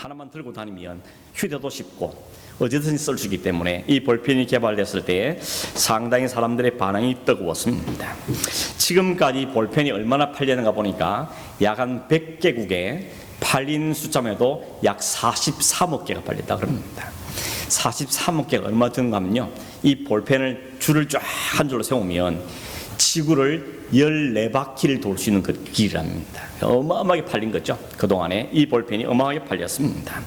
하나만 들고 다니면 휴대도 쉽고 어디든지 쓸 수 있기 때문에 이 볼펜이 개발됐을 때 상당히 사람들의 반응이 뜨거웠습니다. 지금까지 볼펜이 얼마나 팔렸는가 보니까 약 한 100개국에 팔린 숫자만 해도 약 43억 개가 팔렸다 그럽니다. 43억 개가 얼마 드는가 하면요, 이 볼펜을 줄을 쫙 한 줄로 세우면 지구를 14바퀴를 돌 수 있는 그 길이랍니다. 어마어마하게 팔린 거죠. 그동안에 이 볼펜이 어마어마하게 팔렸습니다.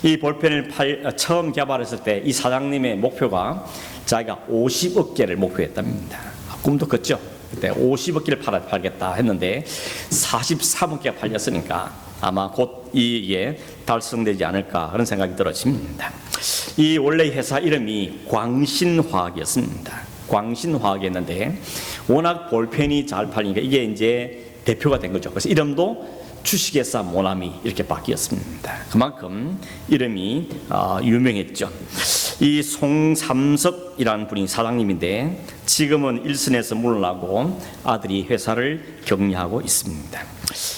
이 볼펜을 처음 개발했을 때 이 사장님의 목표가 자기가 50억 개를 목표했답니다. 꿈도 컸죠. 그때 50억 개를 팔겠다 했는데 43억 개가 팔렸으니까 아마 곧 이게 달성되지 않을까 그런 생각이 들어집니다. 이 원래 회사 이름이 광신화학이었습니다. 광신화학이었는데 워낙 볼펜이 잘 팔리니까 이게 이제 대표가 된 거죠. 그래서 이름도 주식회사 모나미 이렇게 바뀌었습니다. 그만큼 이름이 유명했죠. 이 송삼석이라는 분이 사장님인데 지금은 일선에서 물러나고 아들이 회사를 격리하고 있습니다.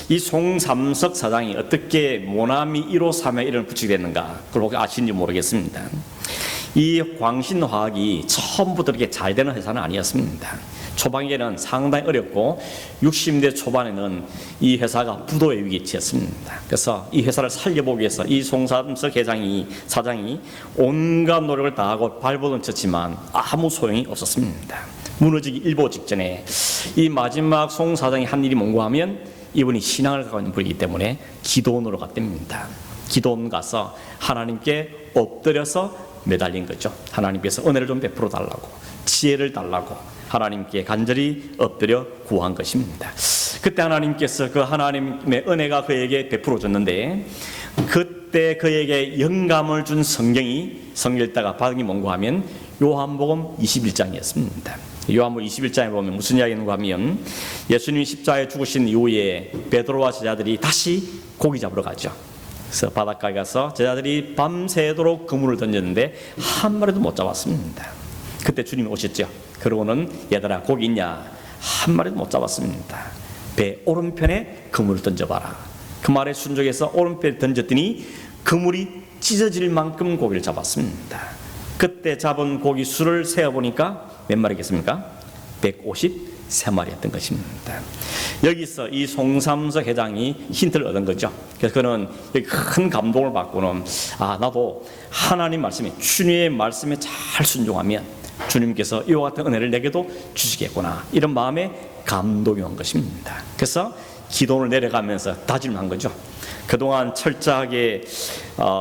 이 송삼석 사장이 어떻게 모나미 153에 이름을 붙이게 됐는가 그걸 혹시 아시는지 모르겠습니다. 이 광신화학이 처음부터 이렇게 잘 되는 회사는 아니었습니다. 초반에는 상당히 어렵고 60대 초반에는 이 회사가 부도의 위기에 처했습니다. 그래서 이 회사를 살려보기 위해서 이 송삼석 사장이 온갖 노력을 다하고 발버둥 쳤지만 아무 소용이 없었습니다. 무너지기 일보 직전에 이 마지막 송 사장이 한 일이 뭔가 하면 이분이 신앙을 갖고 있는 분이기 때문에 기도원으로 갔답니다. 기도원 가서 하나님께 엎드려서 매달린 거죠. 하나님께서 은혜를 좀 베풀어 달라고, 지혜를 달라고 하나님께 간절히 엎드려 구한 것입니다. 그때 하나님께서 그 하나님의 은혜가 그에게 베풀어 줬는데 그때 그에게 영감을 준 성경 읽다가 받은 게 뭔가 하면 요한복음 21장이었습니다. 요한복음 21장에 보면 무슨 이야기인가 하면 예수님이 십자가에 죽으신 이후에 베드로와 제자들이 다시 고기 잡으러 가죠. 그래서 바닷가에 가서 제자들이 밤새도록 그물을 던졌는데 한 마리도 못 잡았습니다. 그때 주님이 오셨죠. 그러고는 얘들아 고기 있냐? 한 마리도 못 잡았습니다. 배 오른편에 그물을 던져봐라. 그 말에 순종해서 오른편에 던졌더니 그물이 찢어질 만큼 고기를 잡았습니다. 그때 잡은 고기 수를 세어보니까 몇 마리겠습니까? 153마리였던 것입니다. 여기서 이 송삼석 회장이 힌트를 얻은 거죠. 그래서 그는 큰 감동을 받고는 나도 하나님 말씀에 주님의 말씀에 잘 순종하면 주님께서 이와 같은 은혜를 내게도 주시겠구나 이런 마음에 감동이 온 것입니다. 그래서 기도를 내려가면서 다짐한 거죠. 그동안 철저하게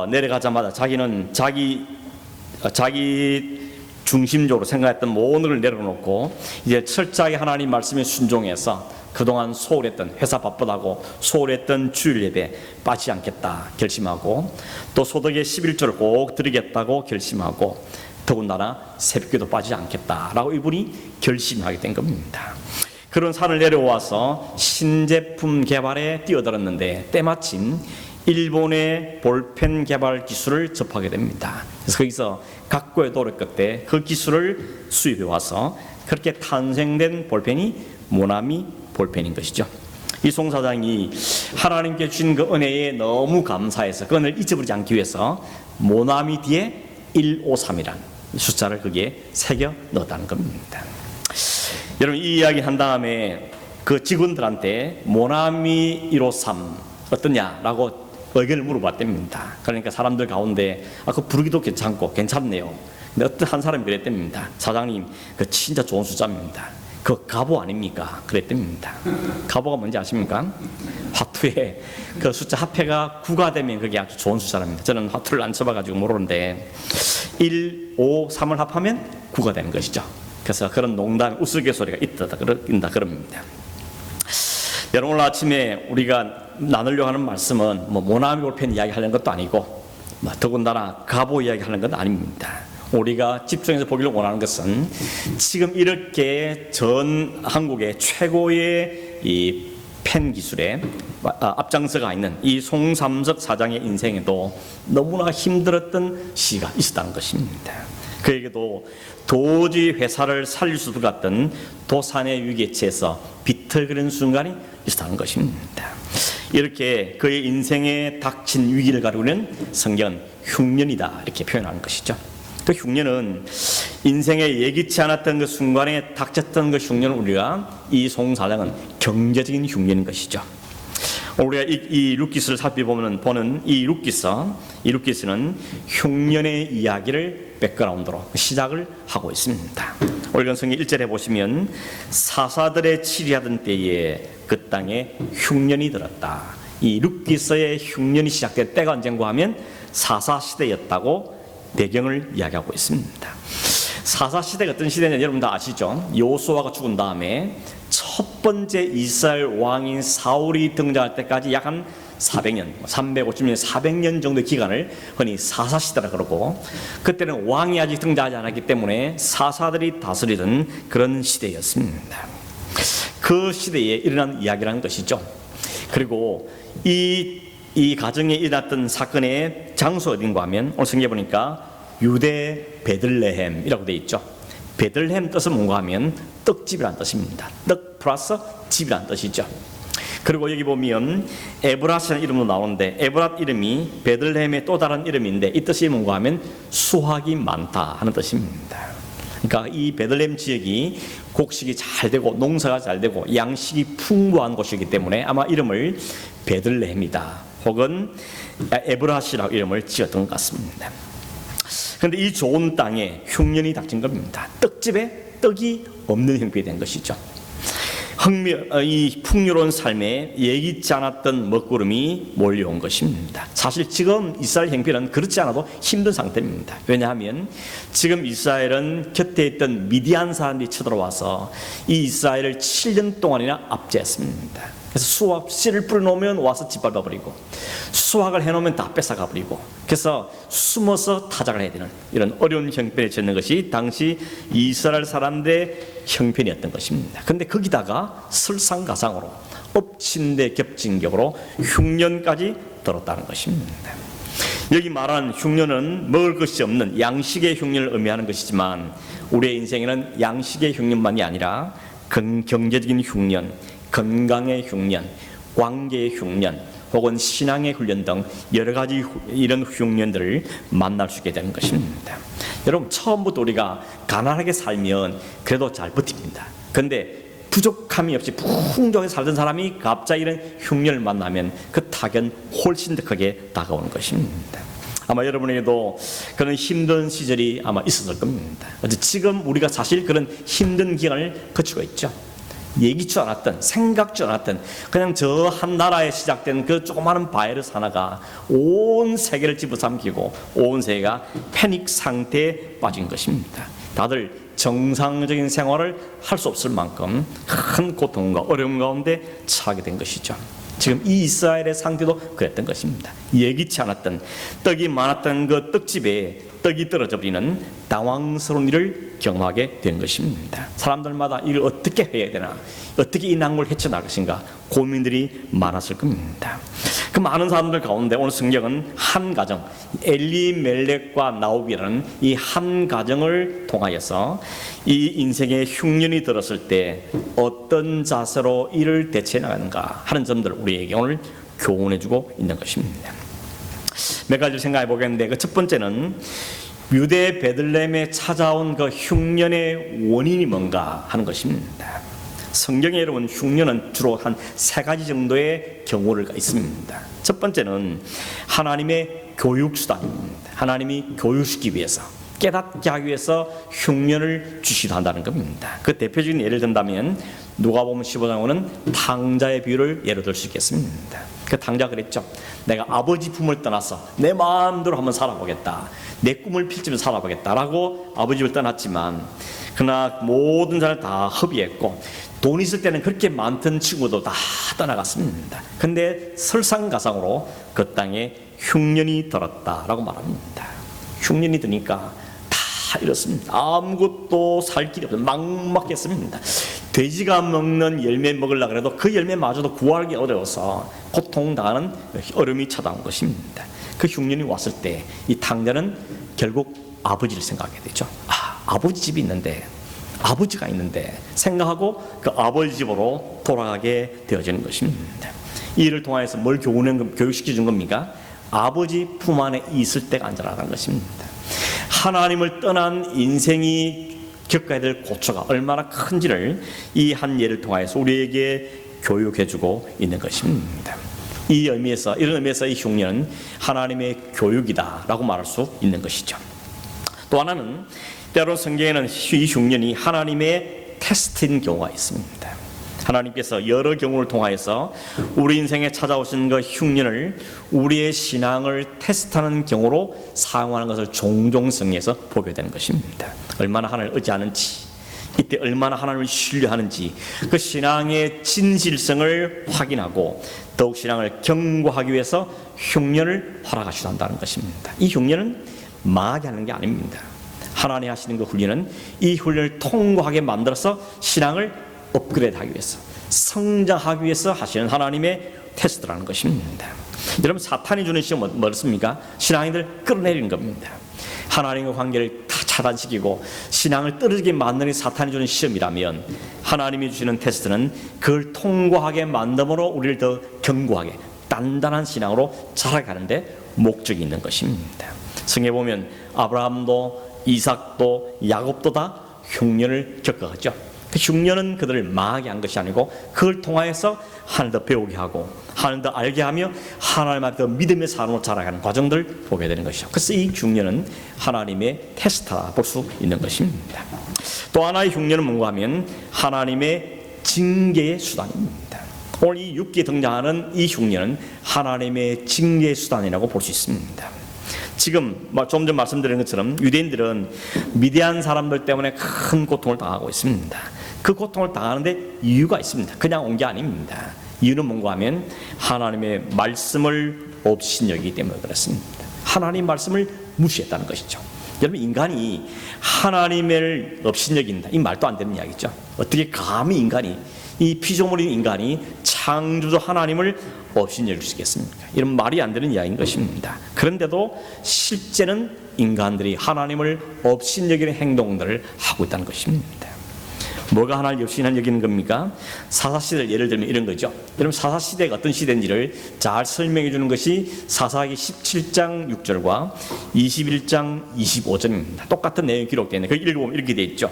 내려가자마자 자기는 자기 중심적으로 생각했던 모든 걸 내려놓고 이제 철저하게 하나님 말씀에 순종해서 그동안 소홀했던, 회사 바쁘다고 소홀했던 주일 예배 빠지지 않겠다 결심하고 또 소득의 11조를 꼭 드리겠다고 결심하고 더군다나 새벽기도 빠지지 않겠다라고 이분이 결심하게 된 겁니다. 그런 산을 내려와서 신제품 개발에 뛰어들었는데 때마침 일본의 볼펜 개발 기술을 접하게 됩니다. 그래서 거기서 각고의 노력 끝에 그 기술을 수입해 와서 그렇게 탄생된 볼펜이 모나미 볼펜인 것이죠. 이 송 사장이 하나님께 주신 그 은혜에 너무 감사해서 그 은혜를 잊어버리지 않기 위해서 모나미 뒤에 153이라는 숫자를 거기에 새겨 넣었다는 겁니다. 여러분 이 이야기 한 다음에 그 직원들한테 모나미 153 어떠냐라고 의견을 물어봤답니다. 그러니까 사람들 가운데 그 부르기도 괜찮네요. 근데 어떤 한 사람이 그랬답니다. 사장님 그 진짜 좋은 숫자입니다. 그 가보 아닙니까? 그랬답니다. 가보가 뭔지 아십니까? 화투에 그 숫자 합해가 9가 되면 그게 아주 좋은 숫자랍니다. 저는 화투를 안 쳐봐가지고 모르는데 1, 5, 3을 합하면 9가 되는 것이죠. 그래서 그런 농담 우스갯소리가 있다 그럽니다. 여러분 오늘 아침에 우리가 나누려고 하는 말씀은 모나미 볼펜 이야기 하려는 것도 아니고 더군다나 가보 이야기 하는 것도 아닙니다. 우리가 집중해서 보기를 원하는 것은 지금 이렇게 전 한국의 최고의 이 펜 기술에 앞장서가 있는 이 송삼석 사장의 인생에도 너무나 힘들었던 시기가 있었다는 것입니다. 그에게도 도저히 회사를 살릴 수도 같던 도산의 위기에 처해서 비틀거리는 순간이 있었다는 것입니다. 이렇게 그의 인생에 닥친 위기를 가르는 성경은 흉년이다 이렇게 표현하는 것이죠. 그 흉년은 인생에 예기치 않았던 그 순간에 닥쳤던 그 흉년을 우리가 이 송사장은 경제적인 흉년인 것이죠. 우리가 이 룻기서를 살펴보면 보는 이 룻기서는 흉년의 이야기를 백그라운드로 시작을 하고 있습니다. 오늘 성경 1절에 보시면 사사들의 치리하던 때에 그 땅에 흉년이 들었다. 이 룻기서의 흉년이 시작될 때가 언젠가 하면 사사시대였다고 배경을 이야기하고 있습니다. 사사시대가 어떤 시대냐 여러분 다 아시죠? 여호수아가 죽은 다음에 첫 번째 이스라엘 왕인 사울이 등장할 때까지 약 한 400년, 350년, 400년 정도의 기간을 흔히 사사시대라 그러고, 그때는 왕이 아직 등장하지 않았기 때문에 사사들이 다스리던 그런 시대였습니다. 그 시대에 일어난 이야기라는 것이죠. 그리고 이 가정에 일어났던 사건의 장소 어딘가 하면 오늘 성경에 보니까 유대 베들레헴이라고 되어 있죠. 베들레헴 뜻은 뭔가 하면 떡집이라는 뜻입니다. 떡 플러스 집이라는 뜻이죠. 그리고 여기 보면 에브라스라는 이름도 나오는데 에브랏 이름이 베들레헴의 또 다른 이름인데 이 뜻이 뭔가 하면 수확이 많다 하는 뜻입니다. 그러니까 이 베들레헴 지역이 곡식이 잘 되고 농사가 잘 되고 양식이 풍부한 곳이기 때문에 아마 이름을 베들레헴이다 혹은 에브라시라고 이름을 지었던 것 같습니다. 그런데 이 좋은 땅에 흉년이 닥친 겁니다. 떡집에 떡이 없는 형편이 된 것이죠. 이 풍요로운 삶에 예기치 않았던 먹구름이 몰려온 것입니다. 사실 지금 이스라엘 형편은 그렇지 않아도 힘든 상태입니다. 왜냐하면 지금 이스라엘은 곁에 있던 미디안 사람들이 쳐들어와서 이 이스라엘을 7년 동안이나 압제했습니다. 그래서 씨를 뿌려놓으면 와서 짓밟아버리고 수확을 해놓으면 다 뺏어가버리고 그래서 숨어서 타작을 해야 되는 이런 어려운 형편에 처했는 것이 당시 이스라엘 사람들의 형편이었던 것입니다. 그런데 거기다가 설상가상으로 엎친 데 겹친 격으로 흉년까지 들었다는 것입니다. 여기 말하는 흉년은 먹을 것이 없는 양식의 흉년을 의미하는 것이지만 우리의 인생에는 양식의 흉년만이 아니라 경제적인 흉년, 건강의 흉년, 관계의 흉년, 혹은 신앙의 훈련 등 여러 가지 이런 흉년들을 만날 수 있게 되는 것입니다. 여러분 처음부터 우리가 가난하게 살면 그래도 잘 버팁니다. 그런데 부족함이 없이 풍족하게 살던 사람이 갑자기 이런 흉년을 만나면 그 타격은 훨씬 더 크게 다가오는 것입니다. 아마 여러분에게도 그런 힘든 시절이 아마 있었을 겁니다. 지금 우리가 사실 그런 힘든 기간을 거치고 있죠. 예기치 않았던, 생각지 않았던 그냥 저 한 나라에 시작된 그 조그마한 바이러스 하나가 온 세계를 집어삼키고 온 세계가 패닉 상태에 빠진 것입니다. 다들 정상적인 생활을 할 수 없을 만큼 큰 고통과 어려움 가운데 처하게 된 것이죠. 지금 이 이스라엘의 상태도 그랬던 것입니다. 예기치 않았던 떡이 많았던 그 떡집에 떡이 떨어져 버리는 당황스러운 일을 경험하게 된 것입니다. 사람들마다 이를 어떻게 해야 되나, 어떻게 이 낭을 헤쳐나갈 것인가 고민들이 많았을 겁니다. 그 많은 사람들 가운데 오늘 성경은 한 가정, 엘리멜렉과 나오비라는 이 한 가정을 통하여서 이 인생의 흉년이 들었을 때 어떤 자세로 이를 대처해 나가는가 하는 점들을 우리에게 오늘 교훈해주고 있는 것입니다. 몇 가지를 생각해 보겠는데 그 첫 번째는 유대 베들레헴에 찾아온 그 흉년의 원인이 뭔가 하는 것입니다. 성경에 여러분 흉년은 주로 한 세 가지 정도의 경우가 있습니다. 첫 번째는 하나님의 교육수단입니다. 하나님이 교육시키기 위해서 깨닫게 하기 위해서 흉년을 주시기도 한다는 겁니다. 그 대표적인 예를 든다면 누가복음 15장에는 탕자의 비유를 예로 들 수 있겠습니다. 그 탕자가 그랬죠. 내가 아버지 품을 떠나서 내 마음대로 한번 살아보겠다. 내 꿈을 펼치면서 살아보겠다라고 아버지 집을 떠났지만 그러나 모든 자를 다 허비했고 돈 있을 때는 그렇게 많던 친구도 다 떠나갔습니다. 근데 설상가상으로 그 땅에 흉년이 들었다라고 말합니다. 흉년이 드니까 다 이렇습니다. 아무것도 살 길이 없어요. 막막했습니다. 돼지가 먹는 열매 먹으려고 해도 그 열매마저도 구하기 어려워서 고통당하는 어려움이 찾아온 것입니다. 그 흉년이 왔을 때 이 탕자는 결국 아버지를 생각하게 되죠. 아버지 집이 있는데, 아버지가 있는데 생각하고 그 아버지 집으로 돌아가게 되어지는 것입니다. 이 일을 통해서 뭘 교육시켜 준 겁니까? 아버지 품 안에 있을 때가 안전하다는 것입니다. 하나님을 떠난 인생이 겪어야 될 고초가 얼마나 큰지를 이 한 예를 통해서 우리에게 교육해주고 있는 것입니다. 이런 의미에서 이 흉년은 하나님의 교육이다라고 말할 수 있는 것이죠. 또 하나는 때로 성경에는 이 흉년이 하나님의 테스트인 경우가 있습니다. 하나님께서 여러 경우를 통하여서 우리 인생에 찾아오신 그 흉년을 우리의 신앙을 테스트하는 경우로 사용하는 것을 종종 성경에서 보게 되는 것입니다. 얼마나 하나님을 의지하는지, 이때 얼마나 하나님을 신뢰하는지, 그 신앙의 진실성을 확인하고 더욱 신앙을 견고하기 위해서 흉년을 허락하시도 한다는 것입니다. 이 흉년은 망하게 하는 게 아닙니다. 하나님 하시는 그 훈련은 이 훈련을 통과하게 만들어서 신앙을 업그레이드하기 위해서, 성장하기 위해서 하시는 하나님의 테스트라는 것입니다. 여러분, 사탄이 주는 시험은 뭐였습니까? 신앙인들 끌어내리는 겁니다. 하나님과 관계를 다 차단시키고 신앙을 떨어지게 만드는 사탄이 주는 시험이라면, 하나님이 주시는 테스트는 그걸 통과하게 만듦으로 우리를 더 견고하게 단단한 신앙으로 자라가는데 목적이 있는 것입니다. 성경에 보면 아브라함도 이삭도 야곱도 다 흉년을 겪어갔죠. 그 흉년은 그들을 망하게 한 것이 아니고 그걸 통하여서 하나님 더 배우게 하고 하나님 더 알게 하며 하나님 앞에 더 믿음의 삶으로 자라가는 과정들을 보게 되는 것이죠. 그래서 이 흉년은 하나님의 테스트라 볼 수 있는 것입니다. 또 하나의 흉년은 뭔가 하면 하나님의 징계의 수단입니다. 오늘 이 6기에 등장하는 이 흉년은 하나님의 징계의 수단이라고 볼 수 있습니다. 지금 좀 전 말씀드린 것처럼 유대인들은 미디안 사람들 때문에 큰 고통을 당하고 있습니다. 그 고통을 당하는데 이유가 있습니다. 그냥 온 게 아닙니다. 이유는 뭔가 하면 하나님의 말씀을 업신여기기 때문에 그렇습니다. 하나님 말씀을 무시했다는 것이죠. 여러분, 인간이 하나님을 업신여긴다, 이 말도 안 되는 이야기죠. 어떻게 감히 인간이, 이 피조물인 인간이 창조주 하나님을 업신여길 수 있겠습니까? 이런 말이 안 되는 이야기인 것입니다. 그런데도 실제는 인간들이 하나님을 업신여기는 행동들을 하고 있다는 것입니다. 뭐가 하나님을 업신여기는 겁니까? 사사시대를 예를 들면 이런 거죠. 여러분, 사사시대가 어떤 시대인지를 잘 설명해 주는 것이 사사기 17장 6절과 21장 25절입니다. 똑같은 내용이 기록되어 있는데 그 읽어보면 이렇게 되어 있죠.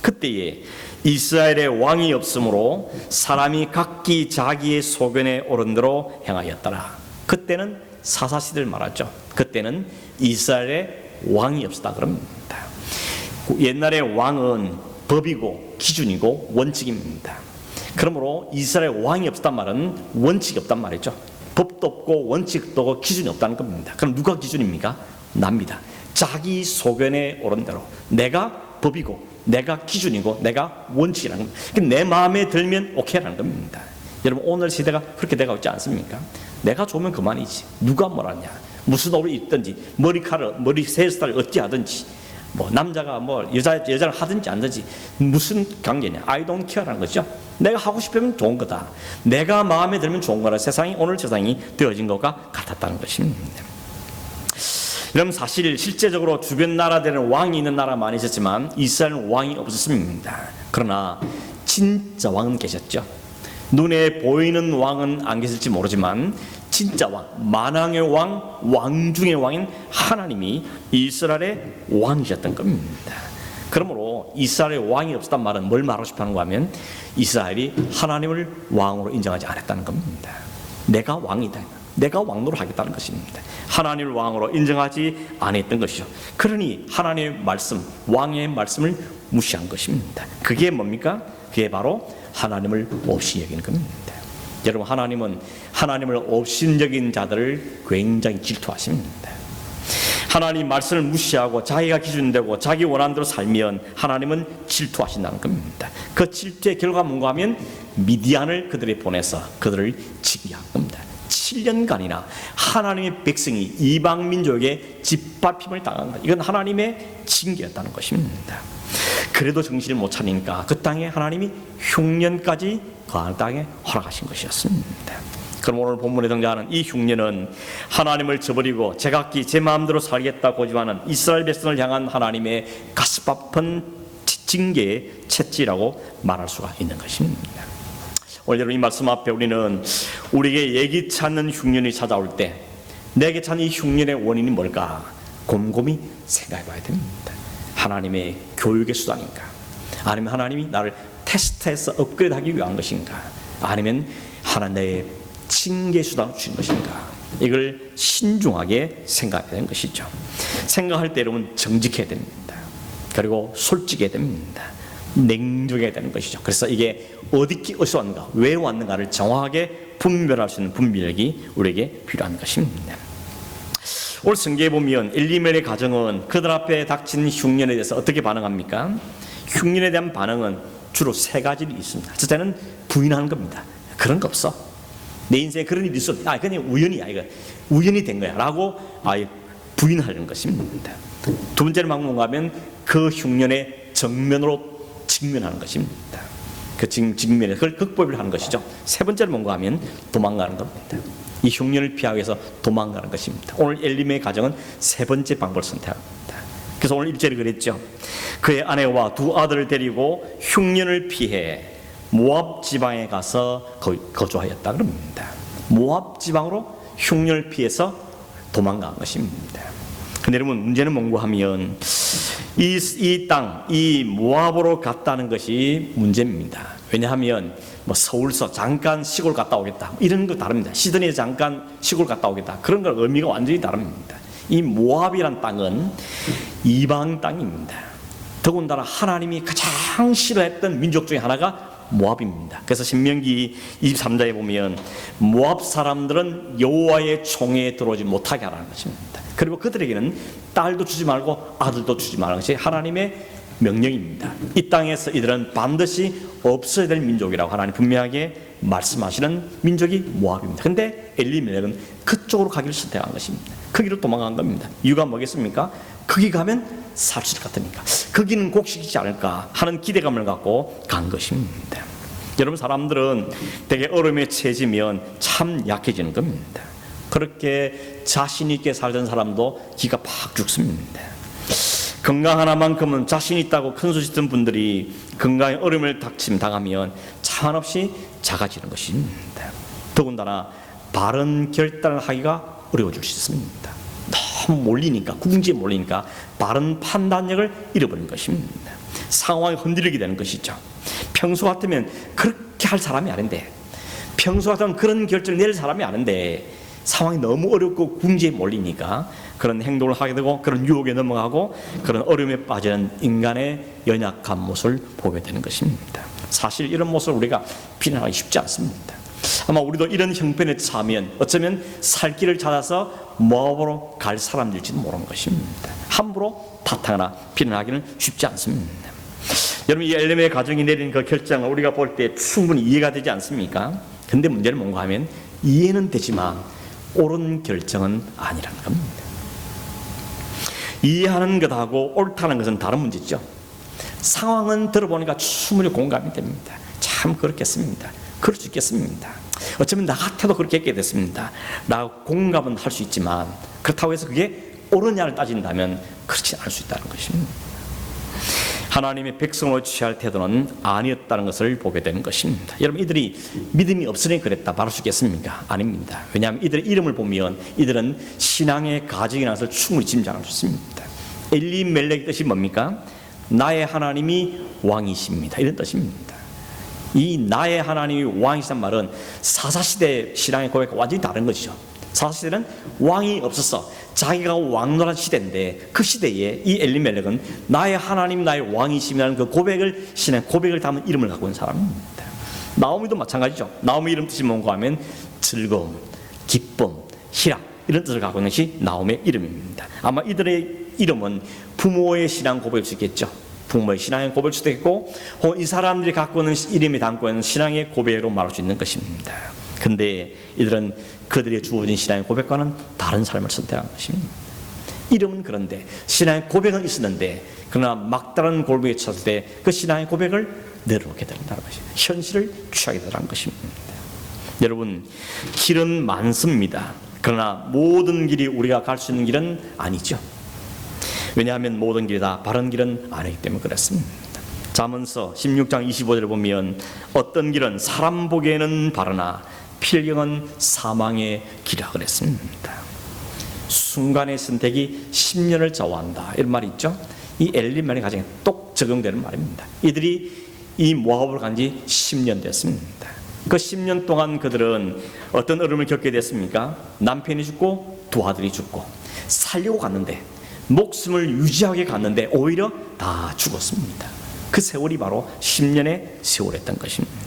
그때에 이스라엘의 왕이 없으므로 사람이 각기 자기의 소견에 오른 대로 행하였더라. 그때는 사사시대를 말하죠. 그때는 이스라엘의 왕이 없었다 그럽니다. 옛날에 왕은 법이고 기준이고 원칙입니다. 그러므로 이스라엘 왕이 없단 말은 원칙이 없단 말이죠. 법도 없고 원칙도 없고 기준이 없다는 겁니다. 그럼 누가 기준입니까? 납니다. 자기 소견에 오른 대로 내가 법이고 내가 기준이고 내가 원칙이라는 겁니다. 내 마음에 들면 오케이라는 겁니다. 여러분, 오늘 시대가 그렇게 되고 있지 않습니까? 내가 좋으면 그만이지, 누가 뭐라냐, 무슨 옷을 입든지, 머리 헤어스타일 어찌 하든지, 남자가 여자를 하든지 안 하든지 무슨 관계냐, I don't care라는 거죠. 내가 하고 싶으면 좋은 거다, 내가 마음에 들면 좋은 거라 오늘 세상이 되어진 것과 같았다는 것입니다. 여러분, 사실 실제적으로 주변 나라들은 왕이 있는 나라 많이 있었지만 이스라엘은 왕이 없었습니다. 그러나 진짜 왕은 계셨죠. 눈에 보이는 왕은 안 계실지 모르지만 진짜 왕, 만왕의 왕, 왕 중의 왕인 하나님이 이스라엘의 왕이셨던 겁니다. 그러므로 이스라엘의 왕이 없었단 말은 뭘 말하고 싶어하는가 하면 이스라엘이 하나님을 왕으로 인정하지 않았다는 겁니다. 내가 왕이다, 내가 왕으로 하겠다는 것입니다. 하나님을 왕으로 인정하지 않았던 것이죠. 그러니 하나님의 말씀, 왕의 말씀을 무시한 것입니다. 그게 뭡니까? 그게 바로 하나님을 업신여기는 겁니다. 여러분, 하나님은 하나님을 업신여긴 자들을 굉장히 질투하십니다. 하나님 말씀을 무시하고 자기가 기준되고 자기 원하는 살면 하나님은 질투하신다는 겁니다. 그 질투의 결과가 뭔가 하면 미디안을 그들에 보내서 그들을 징계한 겁니다. 7년간이나 하나님의 백성이 이방 민족의 짓밟힘을 당한 것, 이건 하나님의 징계였다는 것입니다. 그래도 정신을 못 차리니까 그 땅에 하나님이 흉년까지 그 땅에 허락하신 것이었습니다. 그럼 오늘 본문에 등장하는 이 흉년은 하나님을 저버리고 제각기 제 마음대로 살겠다 고집하는 이스라엘 백성을 향한 하나님의 가슴 아픈 징계의 채찍이라고 말할 수가 있는 것입니다. 오늘 여러분 이 말씀 앞에 우리는 우리에게 예기치 않는 흉년이 찾아올 때 내게 찾는 이 흉년의 원인이 뭘까 곰곰이 생각해 봐야 됩니다. 하나님의 교육의 수단인가? 아니면 하나님이 나를 테스트해서 업그레이드하기 위한 것인가? 아니면 하나님의 징계 수단을 주신 것인가? 이걸 신중하게 생각해야 되는 것이죠. 생각할 때 여러분 정직해야 됩니다. 그리고 솔직해야 됩니다. 냉정해야 되는 것이죠. 그래서 이게 어디서 왔는가, 왜 왔는가를 정확하게 분별할 수 있는 분별력이 우리에게 필요한 것입니다. 오늘 성경에 보면 엘리멜의 가정은 그들 앞에 닥친 흉년에 대해서 어떻게 반응합니까? 흉년에 대한 반응은 주로 세 가지가 있습니다. 첫째는 부인하는 겁니다. 그런 거 없어. 내 인생에 그런 일이 있어. 그냥 우연이야. 이거 우연이 된 거야. 라고 부인하는 것입니다. 두 번째는 뭔가 하면 그 흉년의 정면으로 직면하는 것입니다. 그 직면에 그걸 극복을 하는 것이죠. 세 번째는 뭔가 하면 도망가는 겁니다. 이 흉년을 피하기 위해서 도망가는 것입니다. 오늘 엘리멜의 가정은 세 번째 방법을 선택합니다. 그래서 오늘 1절에 그랬죠. 그의 아내와 두 아들을 데리고 흉년을 피해 모압 지방에 가서 거주하였다 그럽니다. 모압 지방으로 흉년을 피해서 도망간 것입니다. 근데 여러분 문제는 뭔가 하면 이 땅, 이 모압으로 갔다는 것이 문제입니다. 왜냐하면 서울서 잠깐 시골 갔다 오겠다 이런 거 다릅니다. 시드니에 잠깐 시골 갔다 오겠다 그런 건 의미가 완전히 다릅니다. 이 모압이란 땅은 이방 땅입니다. 더군다나 하나님이 가장 싫어했던 민족 중에 하나가 모압입니다. 그래서 신명기 23장에 보면 모압 사람들은 여호와의 총회에 들어오지 못하게 하라는 것입니다. 그리고 그들에게는 딸도 주지 말고 아들도 주지 말라는 것이 하나님의 명령입니다. 이 땅에서 이들은 반드시 없어야 될 민족이라고 하나님 분명하게 말씀하시는 민족이 모압입니다. 그런데 엘리멜렉은 그쪽으로 가기를 선택한 것입니다. 거기로 도망간 겁니다. 이유가 뭐겠습니까? 거기 가면 살 수 있을 것 같으니까, 거기는 곡식이지 않을까 하는 기대감을 갖고 간 것입니다. 여러분 사람들은 되게 어려움에 처해지면 참 약해지는 겁니다. 그렇게 자신 있게 살던 사람도 기가 팍 죽습니다. 건강 하나만큼은 자신 있다고 큰소리 던 분들이 건강에 어려움을 당하면 차한없이 작아지는 것입니다. 더군다나 바른 결단을 하기가 어려워질 수 있습니다. 너무 몰리니까, 궁지에 몰리니까 바른 판단력을 잃어버린 것입니다. 상황이 흔들리게 되는 것이죠. 평소 같으면 그렇게 할 사람이 아닌데, 평소 같으면 그런 결정을 낼 사람이 아닌데 상황이 너무 어렵고 궁지에 몰리니까 그런 행동을 하게 되고 그런 유혹에 넘어가고 그런 어려움에 빠지는 인간의 연약한 모습을 보게 되는 것입니다. 사실 이런 모습을 우리가 비난하기 쉽지 않습니다. 아마 우리도 이런 형편에 처하면 어쩌면 살 길을 찾아서 모압으로 갈 사람들일지도 모르는 것입니다. 함부로 탓하거나 비난하기는 쉽지 않습니다. 여러분 이 엘리멜의 가정이 내린 그 결정을 우리가 볼 때 충분히 이해가 되지 않습니까? 근데 문제는 뭔가 하면 이해는 되지만 옳은 결정은 아니라는 겁니다. 이해하는 것하고 옳다는 것은 다른 문제죠. 상황은 들어보니까 충분히 공감이 됩니다. 참 그렇겠습니다. 그럴 수 있겠습니다. 어쩌면 나 같아도 그렇게 했게 됐습니다. 라고 공감은 할 수 있지만 그렇다고 해서 그게 옳으냐를 따진다면 그렇지 않을 수 있다는 것입니다. 하나님의 백성으로 취할 태도는 아니었다는 것을 보게 되는 것입니다. 여러분 이들이 믿음이 없으니 그랬다 말할 수 있겠습니까? 아닙니다. 왜냐하면 이들의 이름을 보면 이들은 신앙의 가정이라는 것을 충분히 짐작할 수 있습니다. 엘리멜렉의 뜻이 뭡니까? 나의 하나님이 왕이십니다. 이런 뜻입니다. 이 나의 하나님이 왕이시란 말은 사사시대 신앙의 고백과 완전히 다른 것이죠. 사사시대는 왕이 없었어. 자기가 왕노란 시대인데 그 시대에 이 엘리멜렉은 나의 하나님 나의 왕이시라는 그 고백을 신앙 고백을 담은 이름을 갖고 있는 사람입니다. 나오미도 마찬가지죠. 나오미 이름 뜻이 뭔가 하면 즐거움, 기쁨, 희락 이런 뜻을 갖고 있는 것이 나오미의 이름입니다. 아마 이들의 이름은 부모의 신앙 고백일 수 있겠죠. 부모의 신앙의 고백일 수도 있고 이 사람들이 갖고 있는 이름이 담고 있는 신앙의 고백으로 말할 수 있는 것입니다. 근데 이들은 그들의 주어진 신앙의 고백과는 다른 삶을 선택한 것입니다. 이름은 그런데 신앙의 고백은 있었는데 그러나 막다른 골목에 쳤을 때 그 신앙의 고백을 내려놓게 된다는 것입니다. 현실을 취하게 된다는 것입니다. 여러분 길은 많습니다. 그러나 모든 길이 우리가 갈 수 있는 길은 아니죠. 왜냐하면 모든 길이 다 바른 길은 아니기 때문에 그렇습니다. 잠언서 16장 25절을 보면 어떤 길은 사람 보기에는 바르나 필경은 사망의 길이라 그랬습니다. 순간의 선택이 10년을 좌우한다, 이런 말이 있죠. 이 엘리멜렉 가정에 똑 적용되는 말입니다. 이들이 이 모압을 간 지 10년 됐습니다. 그 10년 동안 그들은 어떤 어려움을 겪게 됐습니까? 남편이 죽고 두 아들이 죽고, 살려고 갔는데, 목숨을 유지하게 갔는데 오히려 다 죽었습니다. 그 세월이 바로 10년의 세월이었던 것입니다.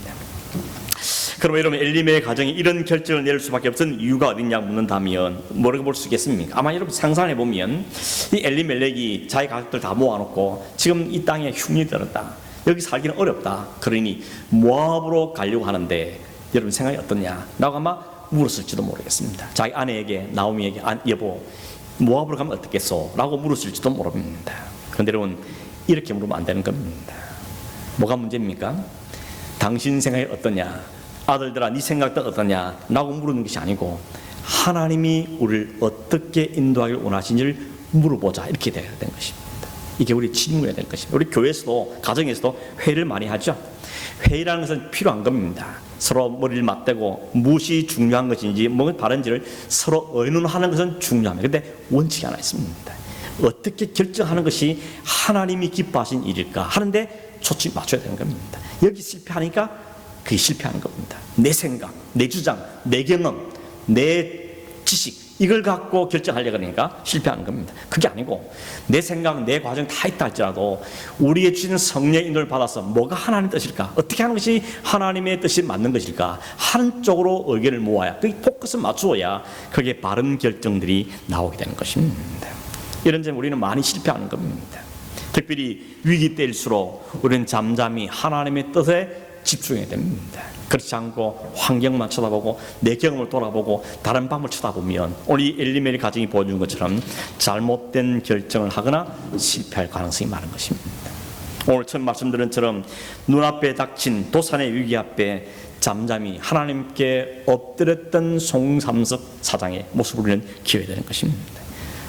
그럼 여러분, 엘리멜렉 가정이 이런 결정을 내릴 수밖에 없던 이유가 어딨냐 묻는다면 뭐라고 볼 수 있겠습니까? 아마 여러분 상상해 보면 이 엘리멜렉이 자기 가족들 다 모아놓고 지금 이 땅에 흉년이 들었다, 여기 살기는 어렵다, 그러니 모압으로 가려고 하는데 여러분 생각이 어떠냐 라고 아마 물었을지도 모르겠습니다. 자기 아내에게, 나오미에게, 여보 모압으로 가면 어떻겠소? 라고 물었을지도 모릅니다. 그런데 여러분, 이렇게 물으면 안 되는 겁니다. 뭐가 문제입니까? 당신 생각이 어떠냐, 아들들아 네 생각도 어떠냐 라고 물는 것이 아니고, 하나님이 우리를 어떻게 인도하기를 원하시는지를 물어보자, 이렇게 돼야 되는 것입니다. 이게 우리 질문해야 될 것입니다. 우리 교회에서도, 가정에서도 회의를 많이 하죠. 회의라는 것은 필요한 겁니다. 서로 머리를 맞대고 무엇이 중요한 것인지, 뭐가 다른지를 서로 의논하는 것은 중요합니다. 그런데 원칙이 하나 있습니다. 어떻게 결정하는 것이 하나님이 기뻐하신 일일까 하는데 초점이 맞춰야 되는 겁니다. 여기 실패하니까 그게 실패하는 겁니다. 내 생각, 내 주장, 내 경험, 내 지식, 이걸 갖고 결정하려고 하니까 실패하는 겁니다. 그게 아니고 내 생각, 내 과정 다 있다 할지라도 우리의 주신 성령의 인도를 받아서 뭐가 하나님의 뜻일까, 어떻게 하는 것이 하나님의 뜻이 맞는 것일까 하는 쪽으로 의견을 모아야, 그 포커스를 맞추어야 그게 바른 결정들이 나오게 되는 것입니다. 이런 점 우리는 많이 실패하는 겁니다. 특별히 위기 때일수록 우리는 잠잠히 하나님의 뜻에 집중해야 됩니다. 그렇지 않고 환경만 쳐다보고 내 경험을 돌아보고 다른 방법을 쳐다보면 우리 엘리멜렉 가정이 보여준 것처럼 잘못된 결정을 하거나 실패할 가능성이 많은 것입니다. 오늘 처음 말씀드린 것처럼 눈앞에 닥친 도산의 위기 앞에 잠잠히 하나님께 엎드렸던 송삼석 사장의 모습을 우리는 기회가 되는 것입니다.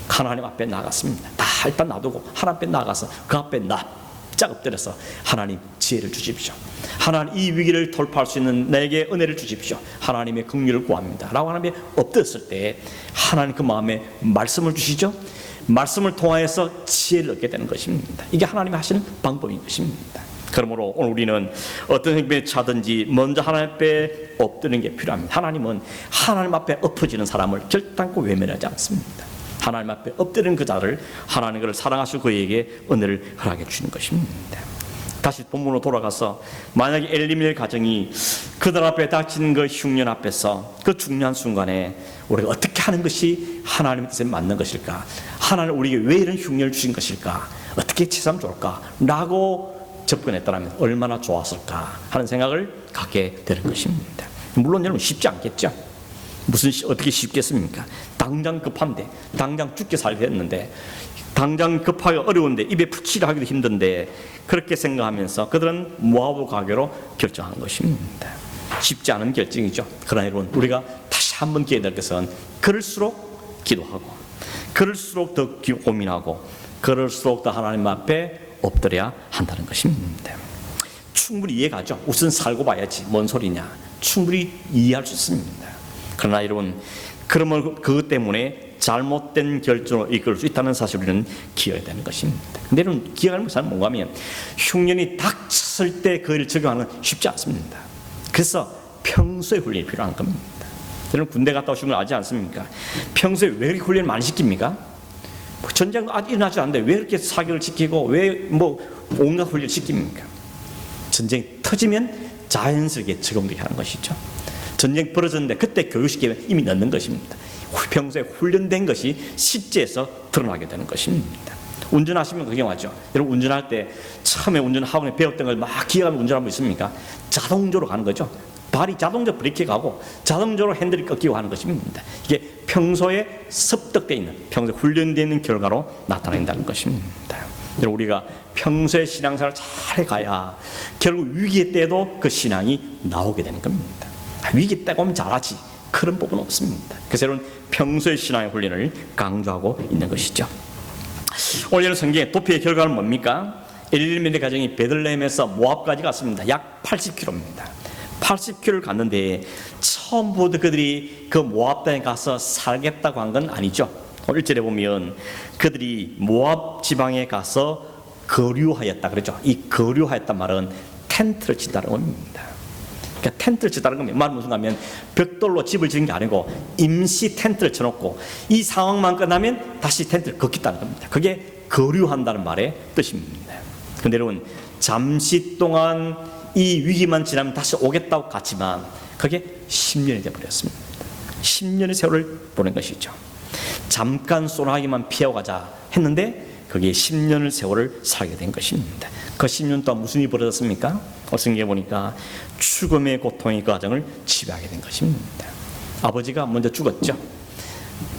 하나님 앞에 나갔습니다. 다 일단 놔두고 하나님 앞에 나가서 그 앞에 납작 엎드려서 하나님 지혜를 주십시오. 하나님 이 위기를 돌파할 수 있는 나에게 은혜를 주십시오. 하나님의 긍휼을 구합니다 라고 하나님께 엎드렸을 때 하나님 그 마음에 말씀을 주시죠. 말씀을 통하여서 지혜를 얻게 되는 것입니다. 이게 하나님이 하시는 방법인 것입니다. 그러므로 오늘 우리는 어떤 형편에 차든지 먼저 하나님 앞에 엎드리는 게 필요합니다. 하나님은 하나님 앞에 엎어지는 사람을 결단코 외면하지 않습니다. 하나님 앞에 엎드리는 그 자를 하나님 그를 사랑하시고 그에게 은혜를 허락해 주시는 것입니다. 다시 본문으로 돌아가서 만약에 엘리멜렉 가정이 그들 앞에 닥친 그 흉년 앞에서 그 중요한 순간에 우리가 어떻게 하는 것이 하나님의 뜻에 맞는 것일까, 하나님 우리에게 왜 이런 흉년을 주신 것일까, 어떻게 치사하면 좋을까 라고 접근했다면 얼마나 좋았을까 하는 생각을 갖게 되는 것입니다. 물론 여러분 쉽지 않겠죠. 어떻게 쉽겠습니까? 당장 급한데, 당장 죽게 살게 됐는데, 당장 급하게 어려운데, 입에 붙이려 하기도 힘든데, 그렇게 생각하면서 그들은 모압으로 가기로 결정한 것입니다. 쉽지 않은 결정이죠. 그러나 여러분, 우리가 다시 한번 기회가 될 것은 그럴수록 기도하고, 그럴수록 더 고민하고, 그럴수록 더 하나님 앞에 엎드려야 한다는 것입니다. 충분히 이해가죠. 우선 살고 봐야지 뭔 소리냐, 충분히 이해할 수 있습니다. 그러나 여러분, 그러면 그것 때문에 잘못된 결정을 이끌 수 있다는 사실을 우리는 기억해야 되는 것입니다. 근데 여러분, 기억할 것은 뭔가 하면 흉년이 닥쳤을 때 그를 적용하는 쉽지 않습니다. 그래서 평소에 훈련이 필요한 겁니다. 여러분 군대 갔다 오신 걸 알지 않습니까? 평소에 왜 이렇게 훈련을 많이 시킵니까? 전쟁 아직 일어나지 않는데 왜 이렇게 사격을 시키고 왜 온갖 훈련을 시킵니까? 전쟁이 터지면 자연스럽게 적용되게 하는 것이죠. 전쟁 벌어졌는데 그때 교육시키면 이미 넣는 것입니다. 평소에 훈련된 것이 실제에서 드러나게 되는 것입니다. 운전하시면 그게 맞죠. 여러분 운전할 때 처음에 운전학원에 배웠던 걸 막 기억하면 운전하는 분 있습니까? 자동적으로 가는 거죠. 발이 자동적으로 브레이크에 가고 자동적으로 핸들이 꺾이고 하는 것입니다. 이게 평소에 습득되어 있는, 평소에 훈련되어 있는 결과로 나타낸다는 것입니다. 여러분 우리가 평소에 신앙생활을 잘 해가야 결국 위기 때도 그 신앙이 나오게 되는 겁니다. 위기 때 오면 잘하지, 그런 법은 없습니다. 그래서 여러분 평소의 신앙의 훈련을 강조하고 있는 것이죠. 오늘 성경의 도피의 결과는 뭡니까? 엘리멜렉 가정이 베들레헴에서 모압까지 갔습니다. 약 80km입니다. 80km를 갔는데 처음부터 그들이 그 모압 땅에 가서 살겠다고 한 건 아니죠. 1절에 보면 그들이 모압 지방에 가서 거류하였다 그러죠. 이 거류하였단 말은 텐트를 치다는 겁니다. 그러니까 텐트를 치다는 겁니다. 말은 무슨 가면 벽돌로 집을 지은 게 아니고 임시 텐트를 쳐놓고 이 상황만 끝나면 다시 텐트를 걷겠다는 겁니다. 그게 거류한다는 말의 뜻입니다. 근데 여러분, 잠시 동안 이 위기만 지나면 다시 오겠다고 갔지만 그게 10년이 되어버렸습니다. 10년의 세월을 보낸 것이죠. 잠깐 소나기만 피하고 가자 했는데 그게 10년의 세월을 살게 된 것입니다. 그 10년 동안 무슨 일이 벌어졌습니까? 성경에 보니까 죽음의 고통이 그 가정을 지배하게 된 것입니다. 아버지가 먼저 죽었죠.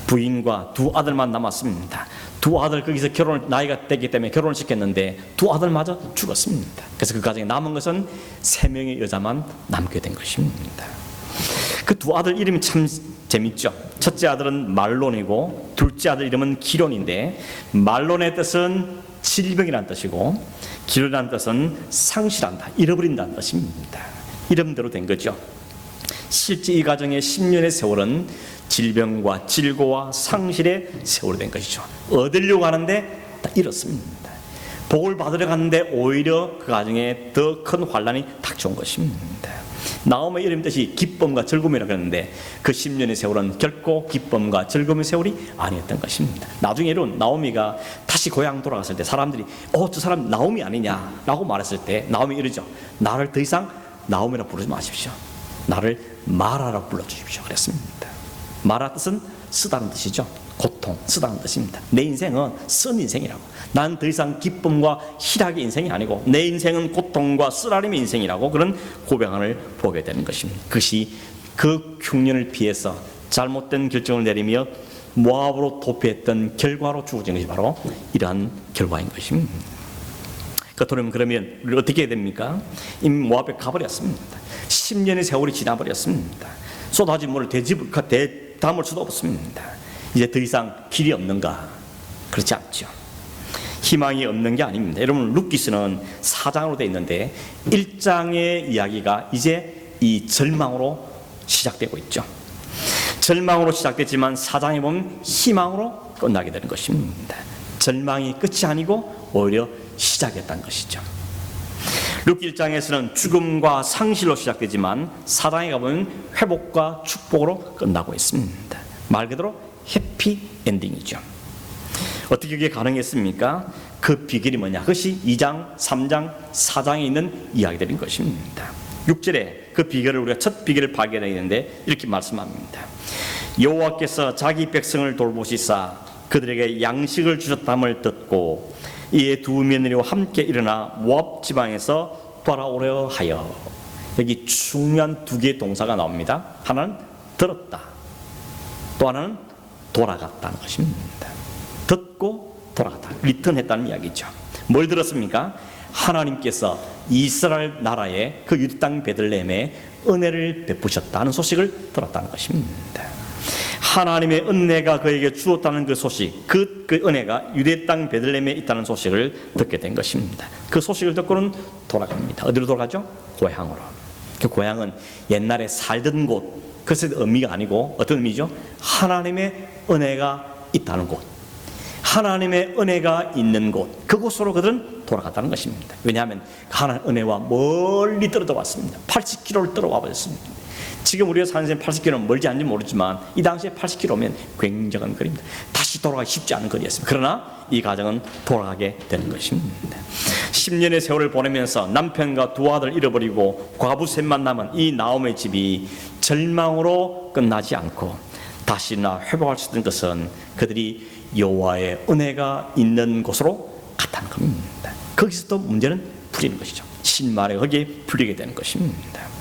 부인과 두 아들만 남았습니다. 두 아들 거기서 나이가 됐기 때문에 결혼을 시켰는데 두 아들마저 죽었습니다. 그래서 그 가정에 남은 것은 3명의 여자만 남게 된 것입니다. 그 두 아들 이름이 참 재밌죠. 첫째 아들은 말론이고 둘째 아들 이름은 기론인데, 말론의 뜻은 질병이라는 뜻이고 기론이라는 뜻은 상실한다, 잃어버린다는 뜻입니다. 이름대로 된 거죠. 실제 이 가정의 10년의 세월은 질병과 질고와 상실의 세월이 된 것이죠. 얻으려고 하는데 다 잃었습니다. 복을 받으려 하는데 오히려 그 가정에 더 큰 환난이 닥쳐온 것입니다. 나오미의 이름 뜻이 기쁨과 즐거움이라고 했는데 그 10년의 세월은 결코 기쁨과 즐거움의 세월이 아니었던 것입니다. 나중에 이런 나오미가 다시 고향 돌아갔을 때 사람들이 저 사람 나오미 아니냐라고 말했을 때 나오미 이러죠. 나를 더 이상 나오미라 부르지 마십시오. 나를 마라라고 불러주십시오 그랬습니다. 마라 뜻은 쓰다는 뜻이죠. 고통, 쓰다는 뜻입니다. 내 인생은 쓴 인생이라고. 난 더 이상 기쁨과 희락의 인생이 아니고 내 인생은 고통과 쓰라림의 인생이라고 그런 고백을 보게 되는 것입니다. 그것이 그 흉년을 피해서 잘못된 결정을 내리며 모압으로 도피했던 결과로 주어진 것이 바로 이러한 결과인 것입니다. 그러면 우리 어떻게 해야 됩니까? 이미 모압에 가버렸습니다. 10년의 세월이 지나버렸습니다. 쏟아진 물을 담을 수도 없습니다. 이제 더 이상 길이 없는가? 그렇지 않죠. 희망이 없는 게 아닙니다. 여러분, 룻기서는 4장으로 되어 있는데 1장의 이야기가 이제 이 절망으로 시작되고 있죠. 절망으로 시작됐지만 4장에 보면 희망으로 끝나게 되는 것입니다. 절망이 끝이 아니고 오히려 시작이었다는 것이죠. 룻기 1장에서는 죽음과 상실로 시작되지만 4장에 가보면 회복과 축복으로 끝나고 있습니다. 말 그대로 해피 엔딩이죠. 어떻게 그게 가능했습니까? 그 비결이 뭐냐? 그것이 2장, 3장, 4장에 있는 이야기들인 것입니다. 6절에 그 비결을 우리가 첫 비결을 발견하겠는데 이렇게 말씀합니다. 여호와께서 자기 백성을 돌보시사 그들에게 양식을 주셨담을 듣고 이에 두 며느리와 함께 일어나 모압 지방에서 돌아오려 하여. 여기 중요한 두 개의 동사가 나옵니다. 하나는 들었다, 또 하나는 돌아갔다는 것입니다. 듣고 돌아갔다, 리턴했다는 이야기죠. 뭘 들었습니까? 하나님께서 이스라엘 나라에 그 유대 땅 베들레헴에 은혜를 베푸셨다는 소식을 들었다는 것입니다. 하나님의 은혜가 그에게 주었다는 그 소식, 그 은혜가 유대 땅 베들레헴에 있다는 소식을 듣게 된 것입니다. 그 소식을 듣고는 돌아갑니다. 어디로 돌아가죠? 고향으로. 그 고향은 옛날에 살던 곳, 그것의 의미가 아니고 어떤 의미죠? 하나님의 은혜가 있다는 곳, 하나님의 은혜가 있는 곳, 그곳으로 그들은 돌아갔다는 것입니다. 왜냐하면 하나님의 은혜와 멀리 떨어져 왔습니다. 80km를 떨어와 버렸습니다. 지금 우리가 사는 데는 80km는 멀지 않은지 모르지만 이 당시에 80km면 굉장한 거리입니다. 다시 돌아가기 쉽지 않은 거리였습니다. 그러나 이 가정은 돌아가게 되는 것입니다. 10년의 세월을 보내면서 남편과 두 아들 잃어버리고 과부 셋만 남은 이 나오미의 집이 절망으로 끝나지 않고 다시나 회복할 수 있는 것은 그들이 여호와의 은혜가 있는 곳으로 갔다는 겁니다. 거기서 또 문제는 풀리는 것이죠. 신말에 거기에 풀리게 되는 것입니다.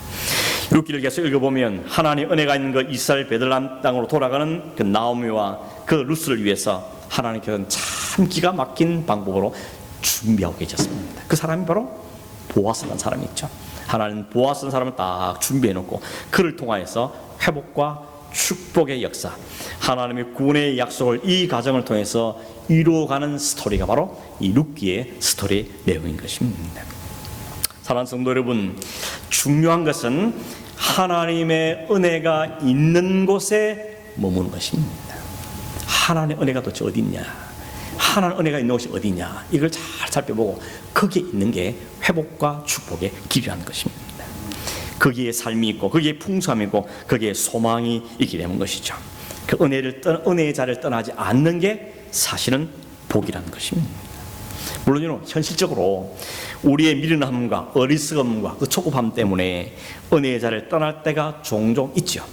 룻기를 계속 읽어보면 하나님의 은혜가 있는 그 이스라엘 베들레헴 땅으로 돌아가는 그 나오미와 그 룻을 위해서 하나님께서는 참 기가 막힌 방법으로 준비하고 계셨습니다. 그 사람이 바로 보아스라는 사람이 있죠. 하나님 보아스라는 사람을 딱 준비해놓고 그를 통하여서 회복과 축복의 역사, 하나님의 구원의 약속을 이 과정을 통해서 이루어가는 스토리가 바로 이 룻기의 스토리 내용인 것입니다. 사랑하는 성도 여러분, 중요한 것은 하나님의 은혜가 있는 곳에 머무는 것입니다. 하나님의 은혜가 도대체 어디 있냐, 하나님의 은혜가 있는 곳이 어디냐, 이걸 잘 살펴보고 거기에 있는 게 회복과 축복의 길이라는 것입니다. 거기에 삶이 있고 거기에 풍성함이 있고 거기에 소망이 있게 되는 것이죠. 그 은혜의 자리를 떠나지 않는 게 사실은 복이라는 것입니다. 물론요, 현실적으로 우리의 미련함과 어리석음과 그 초급함 때문에 은혜의 자리를 떠날 때가 종종 있죠.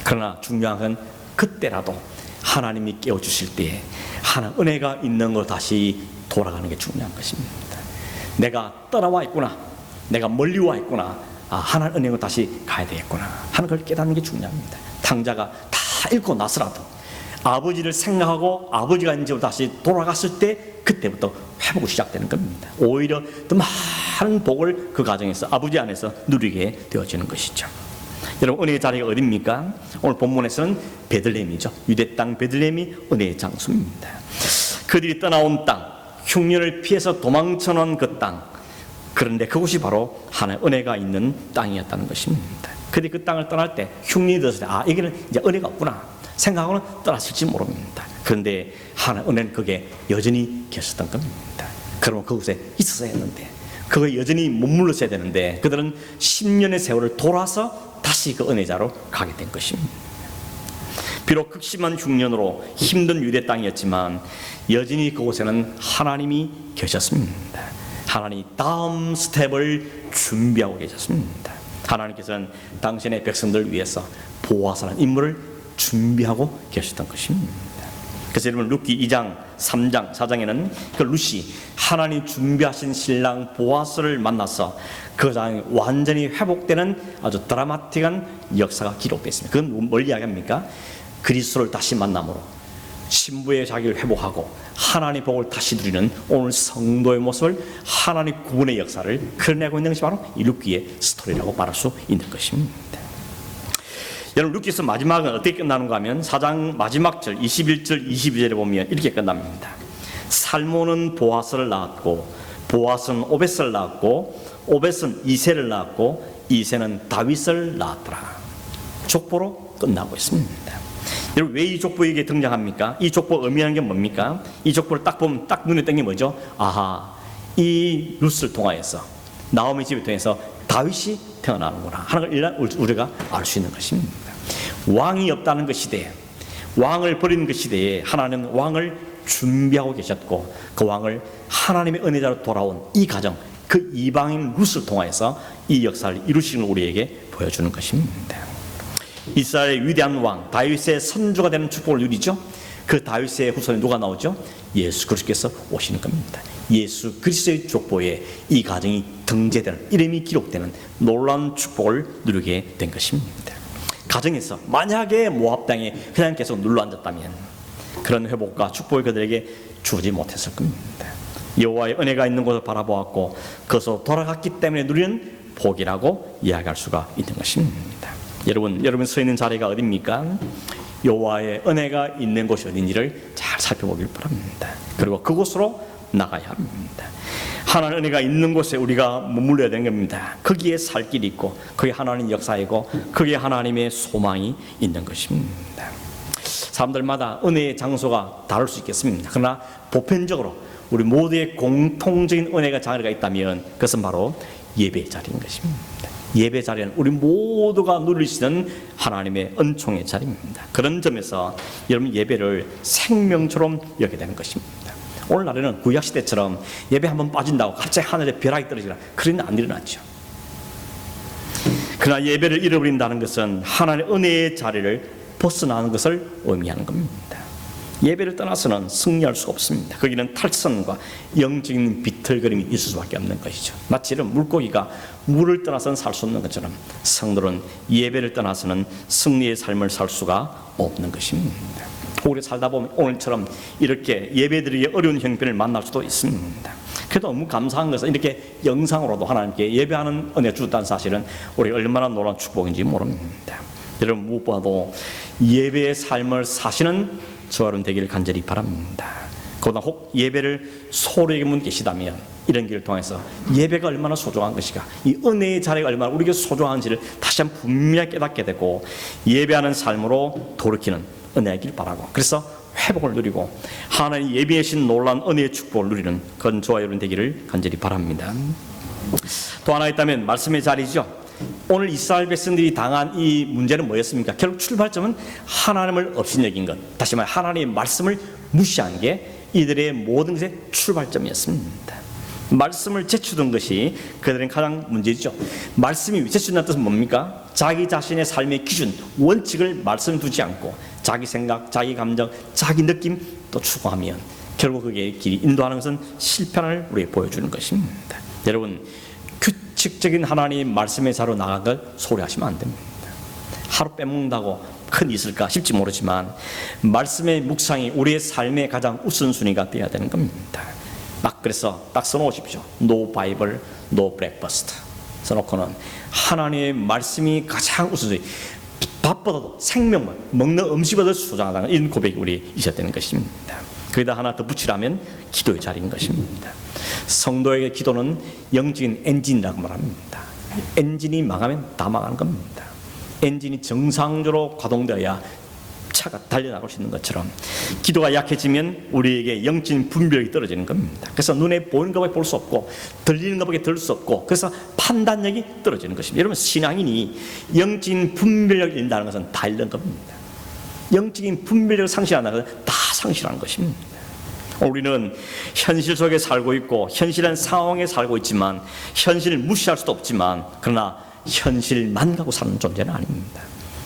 그러나 중요한 건 그때라도 하나님이 깨워주실 때에 하나님 은혜가 있는 걸 다시 돌아가는 게 중요한 것입니다. 내가 떠나와 있구나, 내가 멀리 와 있구나, 하나님 은혜로 다시 가야 되겠구나 하는 걸 깨닫는 게 중요합니다. 탕자가 다 읽고 나서라도 아버지를 생각하고 아버지가 있는 집으로 다시 돌아갔을 때 그때부터 회복이 시작되는 겁니다. 오히려 더 많은 복을 그 과정에서 아버지 안에서 누리게 되어지는 것이죠. 여러분, 은혜의 자리가 어디입니까? 오늘 본문에서는 베들레헴이죠. 유대 땅 베들레헴이 은혜의 장소입니다. 그들이 떠나온 땅, 흉년을 피해서 도망쳐놓은 그 땅, 그런데 그곳이 바로 하나님의 은혜가 있는 땅이었다는 것입니다. 그들이 그 땅을 떠날 때 흉년이 들었을 때 여기는 이제 은혜가 없구나 생각하고는 떠났을지 모릅니다. 그런데 하나님의 은혜는 거기에 여전히 계셨던 겁니다. 그러면 그곳에 있었어야 했는데, 그거에 여전히 머물렀어야 되는데 그들은 10년의 세월을 돌아서 다시 그 은혜자로 가게 된 것입니다. 비록 극심한 흉년으로 힘든 유대 땅이었지만 여전히 그곳에는 하나님이 계셨습니다. 하나님이 다음 스텝을 준비하고 계셨습니다. 하나님께서는 당신의 백성들을 위해서 보아스라는 인물을 준비하고 계셨던 것입니다. 그래서 여러분, 룻기 2장, 3장, 4장에는 그 룻이 하나님 준비하신 신랑 보아스를 만나서 그 장이 완전히 회복되는 아주 드라마틱한 역사가 기록되어 있습니다. 그건 뭘 이야기합니까? 그리스도를 다시 만남으로 신부의 자기를 회복하고 하나님의 복을 다시 누리는 오늘 성도의 모습을, 하나님 구원의 역사를 그려내고 있는 것이 바로 이 룻기의 스토리라고 말할 수 있는 것입니다. 여러분, 룻기서 마지막은 어떻게 끝나는가 하면 4장 마지막 절 21절 22절에 보면 이렇게 끝납니다. 살몬은 보아스를 낳았고 보아스는 오벳을 낳았고 오벳은 이새를 낳았고 이새는 다윗을 낳았더라. 족보로 끝나고 있습니다. 여러분, 왜 이 족보에게 등장합니까? 이 족보 의미하는 게 뭡니까? 이 족보를 딱 보면 딱 눈에 띄는 게 뭐죠? 이 룻을 통하여서, 나오미 집을 통해서 다윗이 태어나는구나 하는 걸 우리가 알 수 있는 것입니다. 왕이 없다는 그 시대에, 왕을 버리는 그 시대에 하나님은 왕을 준비하고 계셨고 그 왕을 하나님의 은혜자로 돌아온 이 가정, 그 이방인 룻을 통하여서 이 역사를 이루시는 우리에게 보여주는 것입니다. 이스라엘의 위대한 왕 다윗의 선조가 되는 축복을 누리죠. 그 다윗의 후손에 누가 나오죠? 예수 그리스도께서 오시는 겁니다. 예수 그리스도의 족보에 이 가정이 등재되는, 이름이 기록되는 놀라운 축복을 누리게 된 것입니다. 가정에서 만약에 모압 땅에 그냥 계속 눌러앉았다면 그런 회복과 축복을 그들에게 주지 못했을 겁니다. 여호와의 은혜가 있는 곳을 바라보았고 그것으로 돌아갔기 때문에 누리는 복이라고 이야기할 수가 있는 것입니다. 여러분 서 있는 자리가 어디입니까? 여호와의 은혜가 있는 곳이 어딘지를 잘 살펴보길 바랍니다. 그리고 그곳으로 나가야 합니다. 하나님의 은혜가 있는 곳에 우리가 머물러야 되는 겁니다. 거기에 살 길이 있고 거기에 하나님의 역사이고 거기에 하나님의 소망이 있는 것입니다. 사람들마다 은혜의 장소가 다를 수 있겠습니다. 그러나 보편적으로 우리 모두의 공통적인 은혜가 자리가 있다면 그것은 바로 예배의 자리인 것입니다. 예배 자리는 우리 모두가 누릴 수 있는 하나님의 은총의 자리입니다. 그런 점에서 여러분 예배를 생명처럼 여기게 되는 것입니다. 오늘날에는 구약시대처럼 예배 한번 빠진다고 갑자기 하늘에 벼락이 떨어지라, 그런 일은 안 일어났죠. 그러나 예배를 잃어버린다는 것은 하나님의 은혜의 자리를 벗어나는 것을 의미하는 겁니다. 예배를 떠나서는 승리할 수가 없습니다. 거기는 탈선과 영적인 비틀거림이 있을 수밖에 없는 것이죠. 마치 이런 물고기가 물을 떠나서는 살 수 없는 것처럼 성도는 예배를 떠나서는 승리의 삶을 살 수가 없는 것입니다. 오래 살다 보면 오늘처럼 이렇게 예배드리기 어려운 형편을 만날 수도 있습니다. 그래도 너무 감사한 것은 이렇게 영상으로도 하나님께 예배하는 은혜 주셨다는 사실은 우리 얼마나 놀라운 축복인지 모릅니다. 여러분 무엇보다도 예배의 삶을 사시는 저와 여러분 되기를 간절히 바랍니다. 그러나 혹 예배를 소홀히 문 계시다면 이런 길을 통해서 예배가 얼마나 소중한 것인가, 이 은혜의 자리가 얼마나 우리에게 소중한지를 다시 한번 분명히 깨닫게 되고 예배하는 삶으로 돌이키는 은혜이길 바라고, 그래서 회복을 누리고 하나님 예비하신 놀라운 은혜의 축복을 누리는 그런 저와 여러분 되기를 간절히 바랍니다. 또 하나 있다면 말씀의 자리죠. 오늘 이스라엘 백성들이 당한 이 문제는 뭐였습니까? 결국 출발점은 하나님을 업신여긴 것, 다시 말해 하나님의 말씀을 무시한 게 이들의 모든 것의 출발점이었습니다. 말씀을 제치던 것이 그들은 가장 문제죠. 말씀이 제치는 뜻은 뭡니까? 자기 자신의 삶의 기준, 원칙을 말씀에 두지 않고 자기 생각, 자기 감정, 자기 느낌 또 추구하면 결국 그게 길이 인도하는 것은 실패를 우리에게 보여주는 것입니다. 여러분, 규칙적인 하나님의 말씀의 자로 나간 걸 소홀히하시면 안 됩니다. 하루 빼먹는다고 큰 있을까 싶지 모르지만 말씀의 묵상이 우리의 삶의 가장 우선순위가 되어야 되는 겁니다. 막 그래서 딱 써놓으십시오. No Bible, no breakfast. 써놓고는 하나님의 말씀이 가장 우선순위, 밥보다도 생명만, 먹는 음식보다 소중하다는 이런 고백이 우리 있어야 되는 것입니다. 거기다 하나 더 붙이라면 기도의 자리인 것입니다. 성도에게 기도는 영적인 엔진이라고 말합니다. 엔진이 망하면 다 망하는 겁니다. 엔진이 정상적으로 가동되어야 차가 달려나갈 수 있는 것처럼 기도가 약해지면 우리에게 영적인 분별력이 떨어지는 겁니다. 그래서 눈에 보이는 것밖에 볼 수 없고 들리는 것밖에 들을 수 없고, 그래서 판단력이 떨어지는 것입니다. 여러분, 신앙인이 영적인 분별력을 잃는다는 것은 다 잃는 겁니다. 영적인 분별력을 상실한다는 것은 다 상실하는 것입니다. 우리는 현실 속에 살고 있고 현실한 상황에 살고 있지만 현실을 무시할 수도 없지만, 그러나 현실만 갖고 사는 존재는 아닙니다.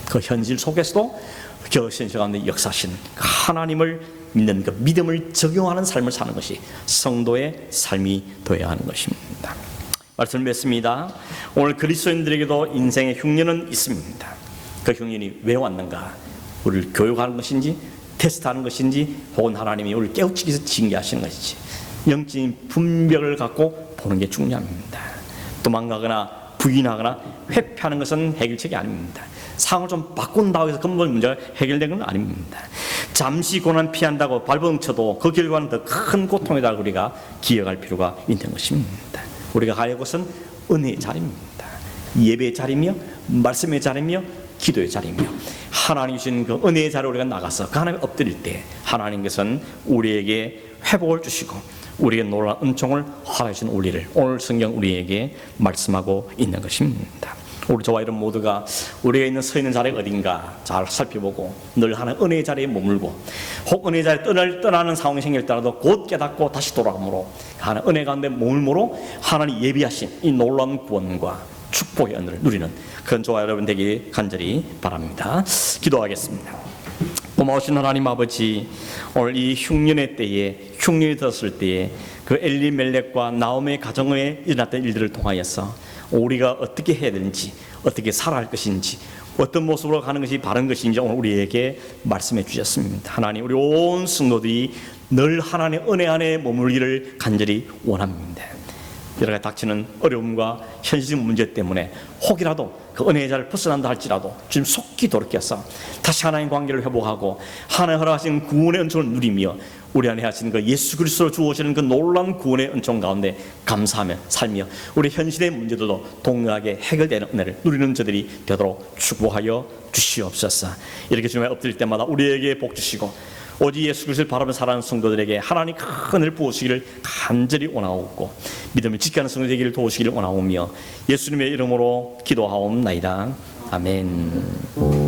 그 현실 속에서도 그 현실 가운데 역사하신 하나님을 믿는 그 믿음을 적용하는 삶을 사는 것이 성도의 삶이 되어야 하는 것입니다. 말씀을 맺습니다. 오늘 그리스도인들에게도 인생의 흉년은 있습니다. 그 흉년이 왜 왔는가? 우리를 교육하는 것인지 테스트하는 것인지, 혹은 하나님이 우리를 깨우치기 위해서 징계하시는 것인지, 영적인 분별을 갖고 보는 게 중요합니다. 도망가거나 부인하거나 회피하는 것은 해결책이 아닙니다. 상황을 좀 바꾼다고 해서 근본 문제가 해결된 건 아닙니다. 잠시 고난 피한다고 발버둥쳐도 그 결과는 더 큰 고통이다 우리가 기억할 필요가 있는 것입니다. 우리가 갈 곳은 은혜의 자리입니다. 예배의 자리며 말씀의 자리며 기도의 자리며, 하나님 주신 그 은혜의 자리에 우리가 나가서 그 하나님을 엎드릴 때 하나님께서는 우리에게 회복을 주시고 우리에게 놀라운 은총을 허락하신 우리를 오늘 성경 우리에게 말씀하고 있는 것입니다. 우리 저와 여러분 모두가 우리가 있는 서 있는 자리가 어딘가 잘 살펴보고 늘 하나님 은혜의 자리에 머물고, 혹 은혜의 자리에 떠나는 상황이 생길 때라도 곧 깨닫고 다시 돌아감으로 하나님 은혜 가운데 머물므로 하나님 예비하신 이 놀라운 구원과 축복의 은혜를 누리는 그런 저와 여러분 되기 간절히 바랍니다. 기도하겠습니다. 고마우신 하나님 아버지, 오늘 이 흉년의 때에, 흉년이 들었을 때에 그 엘리멜렉과 나오미의 가정에 일어났던 일들을 통하여서 우리가 어떻게 해야 되는지, 어떻게 살아야 할 것인지, 어떤 모습으로 가는 것이 바른 것인지 오늘 우리에게 말씀해 주셨습니다. 하나님, 우리 온 성도들이 늘 하나님의 은혜 안에 머물기를 간절히 원합니다. 여러 가지 닥치는 어려움과 현실적 문제 때문에 혹이라도 그 은혜의 자리를 벗어난다 할지라도 주님 속히 돌이켜서 다시 하나님 관계를 회복하고 하나님 허락하신 구원의 은총을 누리며 우리 안에 하신 그 예수 그리스도로 주어지는 그 놀라운 구원의 은총 가운데 감사하며 살며 우리 현실의 문제들도 동일하게 해결되는 은혜를 누리는 저들이 되도록 축복하여 주시옵소서. 이렇게 주님의 엎드릴 때마다 우리에게 복 주시고 오직 예수 그리스도를 바라보며 살아가는 성도들에게 하나님 큰 은혜를 부으시기를 간절히 원하옵고 믿음을 지키는 성도 되기를 도우시기를 원하오며 예수님의 이름으로 기도하옵나이다. 아멘.